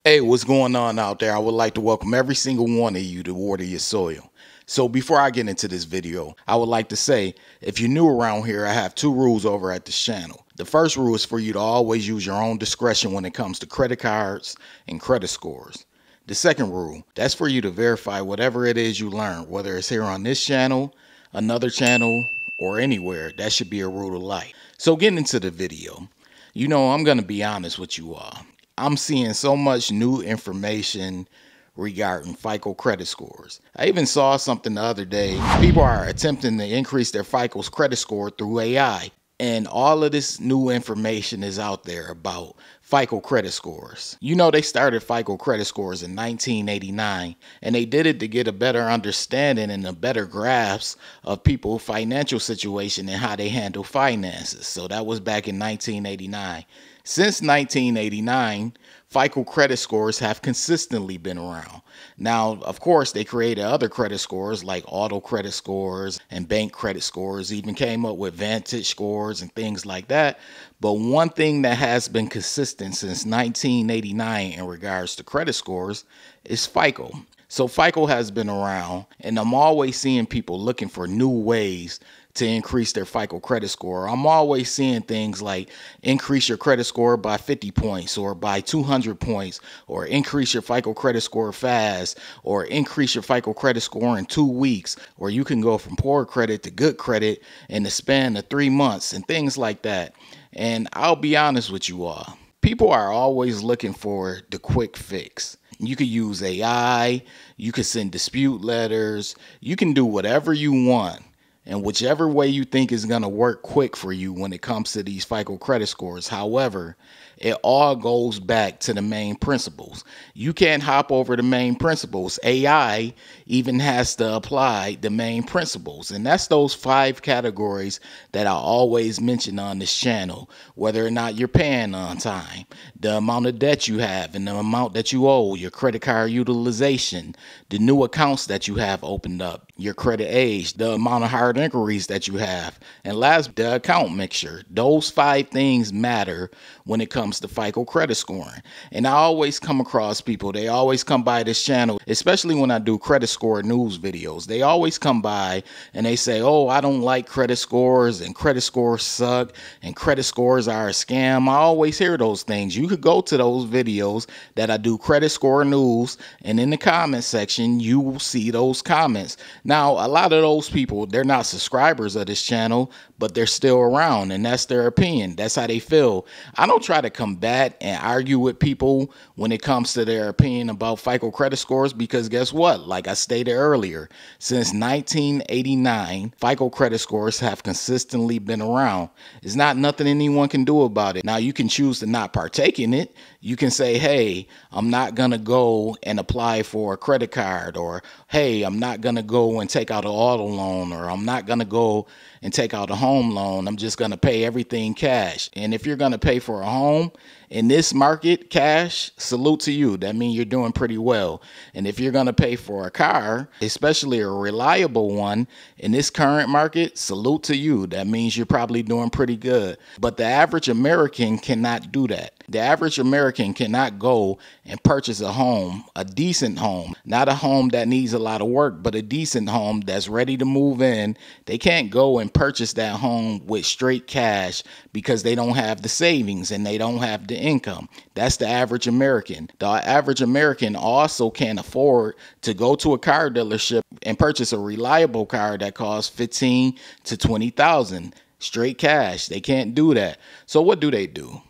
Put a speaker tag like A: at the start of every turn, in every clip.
A: Hey, what's going on out there? I would like to welcome every single one of you to Water Your Soil. So before I get into this video, I would like to say, if you're new around here, I have two rules over at this channel. The first rule is for you to always use your own discretion when it comes to credit cards and credit scores. The second rule, that's for you to verify whatever it is you learn, whether it's here on this channel, another channel, or anywhere. That should be a rule of life. So getting into the video, I'm going to be honest with you all. I'm seeing so much new information regarding FICO credit scores. I even saw something the other day. People are attempting to increase their FICO's credit score through AI. And all of this new information is out there about FICO credit scores. They started FICO credit scores in 1989, and they did it to get a better understanding and a better grasp of people's financial situation and how they handle finances. So that was back in 1989. Since 1989, FICO credit scores have consistently been around. Now, of course, they created other credit scores like auto credit scores and bank credit scores, even came up with Vantage scores and things like that. But one thing that has been consistent since 1989 in regards to credit scores is FICO. So FICO has been around, and I'm always seeing people looking for new ways to increase their FICO credit score. I'm always seeing things like increase your credit score by 50 points or by 200 points, or increase your FICO credit score fast, or increase your FICO credit score in 2 weeks, or you can go from poor credit to good credit in the span of 3 months and things like that. And I'll be honest with you all. People are always looking for the quick fix. You could use AI, you could send dispute letters, you can do whatever you want. And whichever way you think is going to work quick for you when it comes to these FICO credit scores. However, it all goes back to the main principles. You can't hop over the main principles. AI even has to apply the main principles. And that's those 5 categories that I always mention on this channel. Whether or not you're paying on time, the amount of debt you have and the amount that you owe, your credit card utilization, the new accounts that you have opened up, your credit age, the amount of hard inquiries that you have, and last, the account mixture. Those 5 things matter when it comes to FICO credit scoring. And I always come across people, they always come by this channel, especially when I do credit score news videos. They always come by and they say, oh, I don't like credit scores and credit scores suck and credit scores are a scam. I always hear those things. You could go to those videos that I do credit score news, and in the comment section, you will see those comments. Now, a lot of those people, they're not subscribers of this channel, but they're still around, and that's their opinion. That's how they feel. I don't try to combat and argue with people when it comes to their opinion about FICO credit scores, because guess what? Like I stated earlier, since 1989, FICO credit scores have consistently been around. It's not nothing anyone can do about it. Now, you can choose to not partake in it. You can say, hey, I'm not going to go and apply for a credit card, or hey, I'm not going to go and take out an auto loan, or I'm not going to go and take out a home loan. I'm just going to pay everything cash. And if you're going to pay for a home in this market cash, salute to you. That means you're doing pretty well. And if you're going to pay for a car, especially a reliable one in this current market, salute to you. That means you're probably doing pretty good. But the average American cannot do that. The average American cannot go and purchase a home, a decent home, not a home that needs a lot of work, but a decent home that's ready to move in. They can't go and purchase that home with straight cash because they don't have the savings and they don't have the income. That's the average American. The average American also can't afford to go to a car dealership and purchase a reliable car that costs $15,000 to $20,000 straight cash. They can't do that. So what do?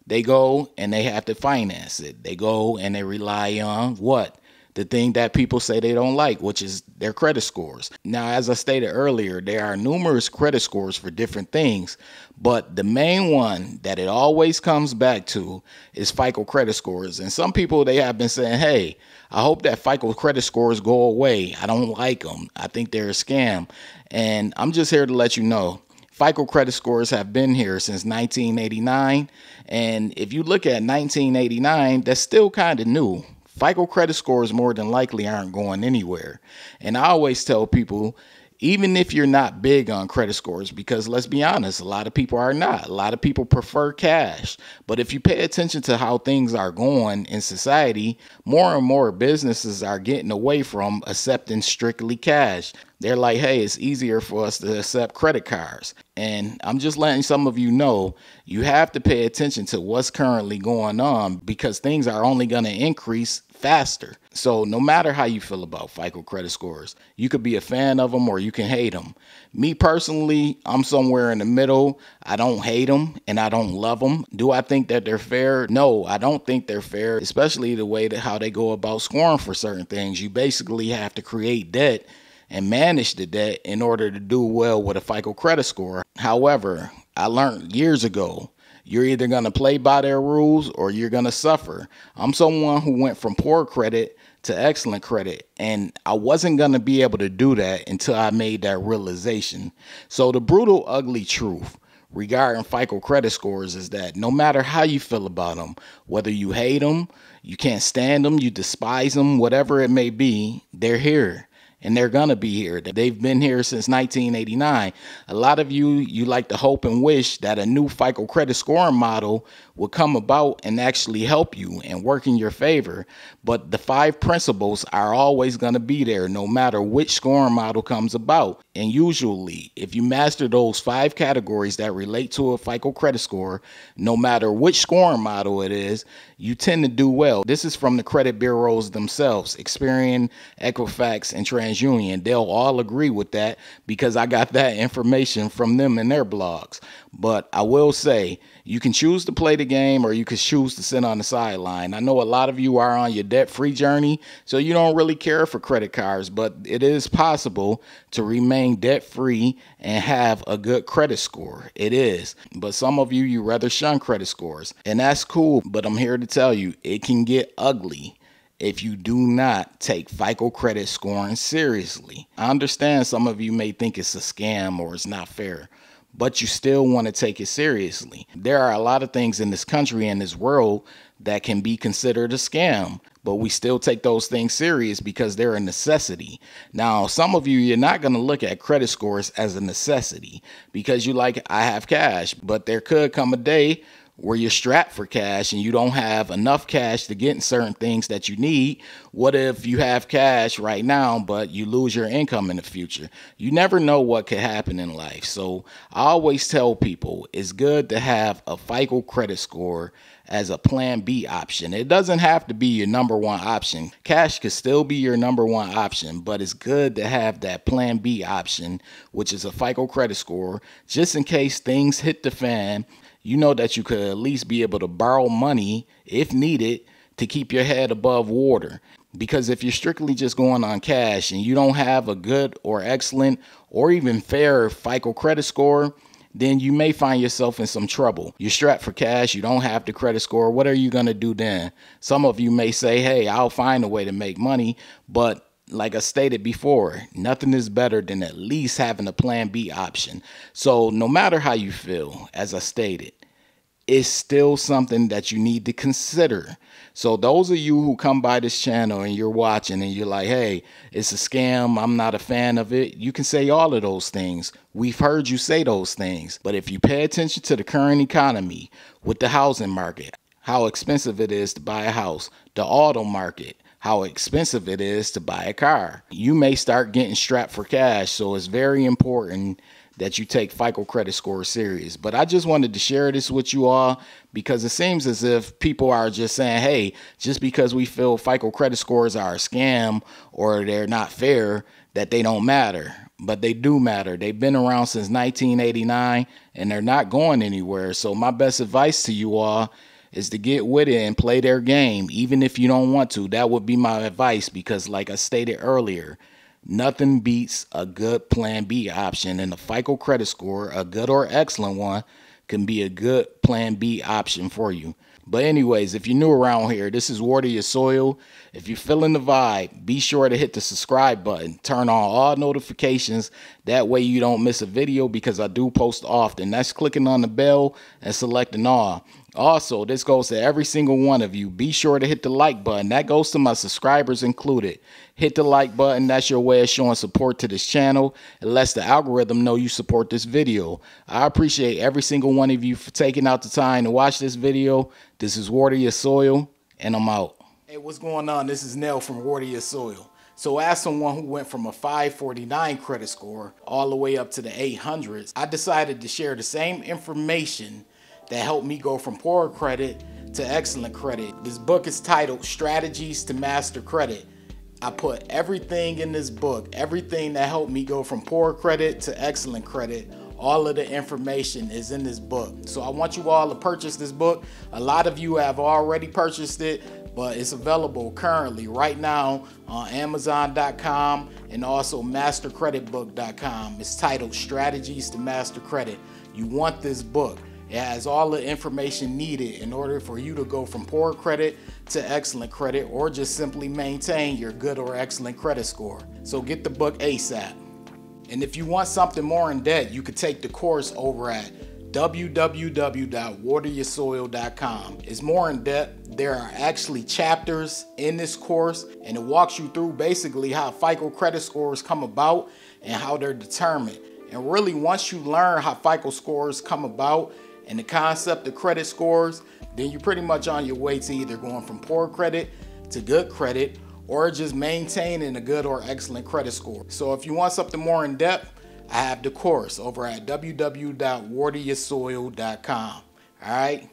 A: They go and they have to finance it. They go and they rely on what? The thing that people say they don't like, which is their credit scores. Now, as I stated earlier, there are numerous credit scores for different things, but the main one that it always comes back to is FICO credit scores. And some people, they have been saying, hey, I hope that FICO credit scores go away. I don't like them. I think they're a scam. And I'm just here to let you know, FICO credit scores have been here since 1989. And if you look at 1989, that's still kind of new. FICO credit scores more than likely aren't going anywhere. And I always tell people, even if you're not big on credit scores, because let's be honest, a lot of people are not. A lot of people prefer cash. But if you pay attention to how things are going in society, more and more businesses are getting away from accepting strictly cash. They're like, hey, it's easier for us to accept credit cards. And I'm just letting some of you know, you have to pay attention to what's currently going on because things are only going to increase faster. So no matter how you feel about FICO credit scores, you could be a fan of them or you can hate them. Me personally, I'm somewhere in the middle. I don't hate them and I don't love them. Do I think that they're fair? No, I don't think they're fair, especially the way that how they go about scoring for certain things. You basically have to create debt and manage the debt in order to do well with a FICO credit score. However, I learned years ago, you're either going to play by their rules or you're going to suffer. I'm someone who went from poor credit to excellent credit, and I wasn't going to be able to do that until I made that realization. So the brutal, ugly truth regarding FICO credit scores is that no matter how you feel about them, whether you hate them, you can't stand them, you despise them, whatever it may be, they're here. And they're going to be here. They've been here since 1989. A lot of you like to hope and wish that a new FICO credit scoring model would come about and actually help you and work in your favor. But the 5 principles are always going to be there no matter which scoring model comes about. And usually, if you master those 5 categories that relate to a FICO credit score, no matter which scoring model it is, you tend to do well. This is from the credit bureaus themselves, Experian, Equifax, and TransUnion. They'll all agree with that because I got that information from them in their blogs. But I will say, you can choose to play the game or you can choose to sit on the sideline. I know a lot of you are on your debt-free journey, so you don't really care for credit cards, but it is possible to remain debt-free and have a good credit score. It is. But some of you rather shun credit scores, and that's cool, but I'm here to tell you, it can get ugly if you do not take FICO credit scoring seriously. I understand some of you may think it's a scam or it's not fair, but you still want to take it seriously. There are a lot of things in this country and this world that can be considered a scam, but we still take those things serious because they're a necessity. Now, some of you, you're not going to look at credit scores as a necessity because you like, I have cash, but there could come a day where you're strapped for cash and you don't have enough cash to get in certain things that you need. What if you have cash right now, but you lose your income in the future? You never know what could happen in life. So I always tell people it's good to have a FICO credit score as a plan B option. It doesn't have to be your number one option. Cash could still be your number one option, but it's good to have that plan B option, which is a FICO credit score, just in case things hit the fan. You know that you could at least be able to borrow money if needed to keep your head above water. Because if you're strictly just going on cash and you don't have a good or excellent or even fair FICO credit score, then you may find yourself in some trouble. You're strapped for cash, you don't have the credit score. What are you going to do then? Some of you may say, hey, I'll find a way to make money, but like I stated before, nothing is better than at least having a plan B option. So no matter how you feel, as I stated, it's still something that you need to consider. So those of you who come by this channel and you're watching and you're like, hey, it's a scam, I'm not a fan of it, you can say all of those things. We've heard you say those things. But if you pay attention to the current economy with the housing market, how expensive it is to buy a house, the auto market, how expensive it is to buy a car, you may start getting strapped for cash. So it's very important that you take FICO credit score serious. But I just wanted to share this with you all because it seems as if people are just saying, hey, just because we feel FICO credit scores are a scam or they're not fair, that they don't matter. But they do matter. They've been around since 1989 and they're not going anywhere. So my best advice to you all is to get with it and play their game, even if you don't want to. That would be my advice because like I stated earlier, nothing beats a good plan B option, and the FICO credit score, a good or excellent one, can be a good plan B option for you. But anyways, if you're new around here, this is Water Your Soil. If you're feeling the vibe, be sure to hit the subscribe button. Turn on all notifications. That way you don't miss a video because I do post often. That's clicking on the bell and selecting all. Also, this goes to every single one of you. Be sure to hit the like button. That goes to my subscribers included. Hit the like button. That's your way of showing support to this channel. It lets the algorithm know you support this video. I appreciate every single one of you for taking out the time to watch this video. This is Water Your Soil, and I'm out. Hey, what's going on? This is Nell from Water Your Soil. So as someone who went from a 549 credit score all the way up to the 800s, I decided to share the same information that helped me go from poor credit to excellent credit. This book is titled Strategies to Master Credit. I put everything in this book, everything that helped me go from poor credit to excellent credit. All of the information is in this book. So I want you all to purchase this book. A lot of you have already purchased it, but it's available currently right now on Amazon.com and also mastercreditbook.com. It's titled Strategies to Master Credit. You want this book. It has all the information needed in order for you to go from poor credit to excellent credit, or just simply maintain your good or excellent credit score. So get the book ASAP. And if you want something more in depth, you could take the course over at www.wateryoursoil.com. It's more in depth. There are actually chapters in this course, and it walks you through basically how FICO credit scores come about and how they're determined. And really, once you learn how FICO scores come about and the concept of credit scores, then you're pretty much on your way to either going from poor credit to good credit, or just maintaining a good or excellent credit score. So if you want something more in depth, I have the course over at www.wateryoursoil.com. All right.